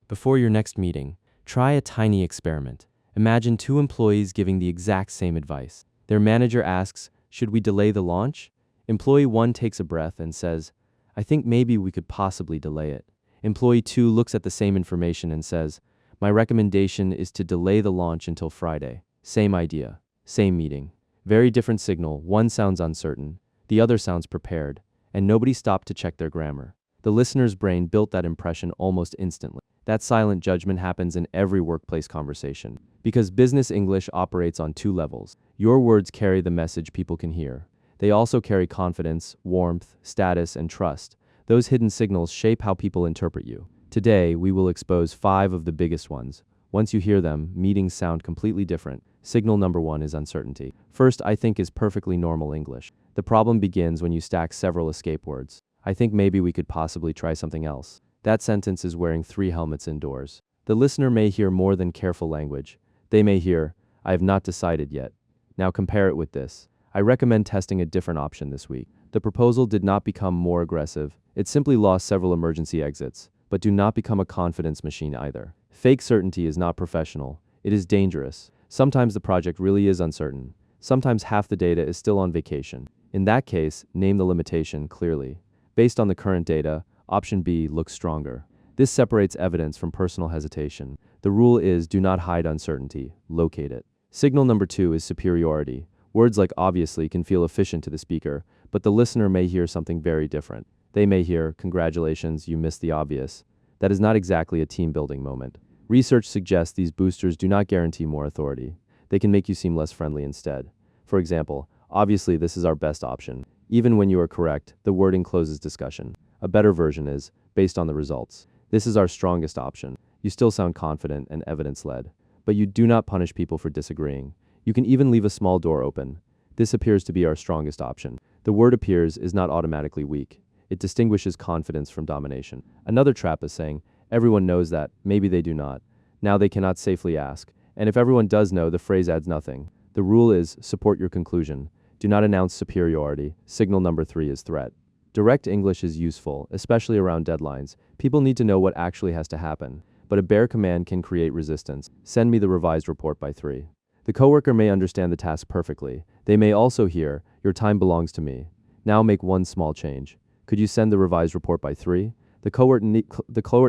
Before your next meeting, try a tiny experiment. Imagine two employees giving the exact same advice. Their manager asks, "Should we delay the launch?" Employee 1 takes a breath and says, "I think maybe we could possibly delay it." Employee 2 looks at the same information and says, "My recommendation is to delay the launch until Friday." Same idea, same meeting. Very different signal. One sounds uncertain, the other sounds prepared, and nobody stopped to check their grammar. The listener's brain built that impression almost instantly. That silent judgment happens in every workplace conversation. Because business English operates on two levels. Your words carry the message people can hear. They also carry confidence, warmth, status, and trust. Those hidden signals shape how people interpret you. Today, we will expose 5 of the biggest ones. Once you hear them, meetings sound completely different. Signal number 1 is uncertainty. First, I think is perfectly normal English. The problem begins when you stack several escape words. I think maybe we could possibly try something else. That sentence is wearing 3 helmets indoors. The listener may hear more than careful language. They may hear, "I have not decided yet." Now compare it with this. "I recommend testing a different option this week." The proposal did not become more aggressive. It simply lost several emergency exits. But do not become a confidence machine either. Fake certainty is not professional. It is dangerous. Sometimes the project really is uncertain. Sometimes half the data is still on vacation. In that case, name the limitation clearly. Based on the current data, option B looks stronger. This separates evidence from personal hesitation. The rule is do not hide uncertainty, locate it. Signal number 2 is superiority. Words like obviously can feel efficient to the speaker, but the listener may hear something very different. They may hear, "Congratulations, you missed the obvious." That is not exactly a team-building moment. Research suggests these boosters do not guarantee more authority. They can make you seem less friendly instead. For example, "Obviously this is our best option." Even when you are correct, the wording closes discussion. A better version is, "Based on the results, this is our strongest option." You still sound confident and evidence-led. But you do not punish people for disagreeing. You can even leave a small door open. "This appears to be our strongest option." The word "appears" is not automatically weak. It distinguishes confidence from domination. Another trap is saying, "Everyone knows that, maybe they do not." Now they cannot safely ask. And if everyone does know, the phrase adds nothing. The rule is, support your conclusion. Do not announce superiority. Signal number 3 is threat. Direct English is useful, especially around deadlines. People need to know what actually has to happen. But a bare command can create resistance. "Send me the revised report by 3. The coworker may understand the task perfectly. They may also hear, "Your time belongs to me." Now make one small change. "Could you send the revised report by 3? The coworker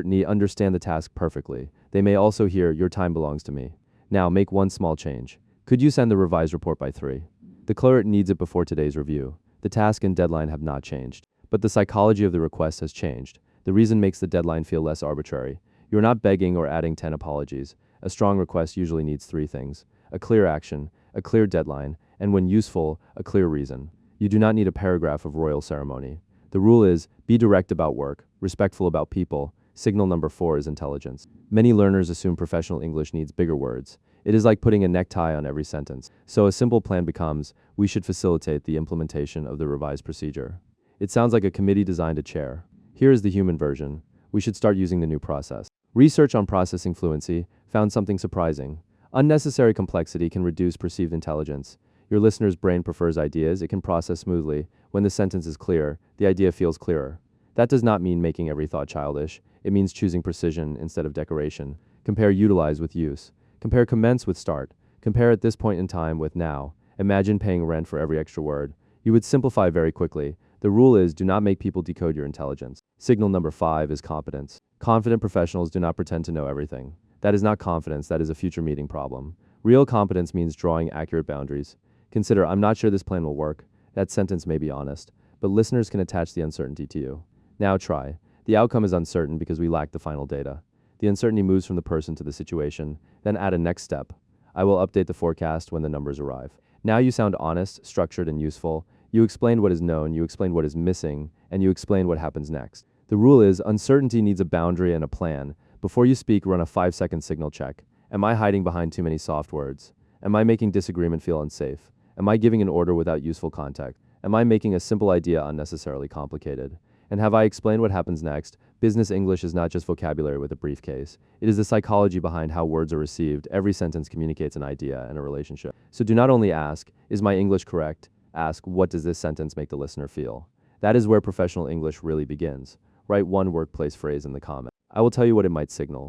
need understand the task perfectly. They may also hear, "Your time belongs to me." Now make one small change. "Could you send the revised report by 3? The clerk needs it before today's review. The task and deadline have not changed. But the psychology of the request has changed. The reason makes the deadline feel less arbitrary. You're not begging or adding 10 apologies. A strong request usually needs 3 things: a clear action, a clear deadline, and when useful, a clear reason. You do not need a paragraph of royal ceremony. The rule is, be direct about work, respectful about people. Signal number 4 is intelligence. Many learners assume professional English needs bigger words. It is like putting a necktie on every sentence. So a simple plan becomes, we should facilitate the implementation of the revised procedure. It sounds like a committee designed a chair. Here is the human version. We should start using the new process. Research on processing fluency found something surprising. Unnecessary complexity can reduce perceived intelligence. Your listener's brain prefers ideas it can process smoothly. When the sentence is clear, the idea feels clearer. That does not mean making every thought childish. It means choosing precision instead of decoration. Compare utilize with use. Compare commence with start. Compare at this point in time with now. Imagine paying rent for every extra word. You would simplify very quickly. The rule is, do not make people decode your intelligence. Signal number 5 is competence. Confident professionals do not pretend to know everything. That is not confidence, that is a future meeting problem. Real competence means drawing accurate boundaries. Consider, "I'm not sure this plan will work." That sentence may be honest, but listeners can attach the uncertainty to you. Now try. The outcome is uncertain because we lack the final data. The uncertainty moves from the person to the situation, then add a next step. "I will update the forecast when the numbers arrive." Now you sound honest, structured, and useful. You explain what is known, you explain what is missing, and you explain what happens next. The rule is, uncertainty needs a boundary and a plan. Before you speak, run a 5-second signal check. Am I hiding behind too many soft words? Am I making disagreement feel unsafe? Am I giving an order without useful context? Am I making a simple idea unnecessarily complicated? And have I explained what happens next? Business English is not just vocabulary with a briefcase. It is the psychology behind how words are received. Every sentence communicates an idea and a relationship. So do not only ask, "Is my English correct?" Ask, "What does this sentence make the listener feel?" That is where professional English really begins. Write one workplace phrase in the comment. I will tell you what it might signal.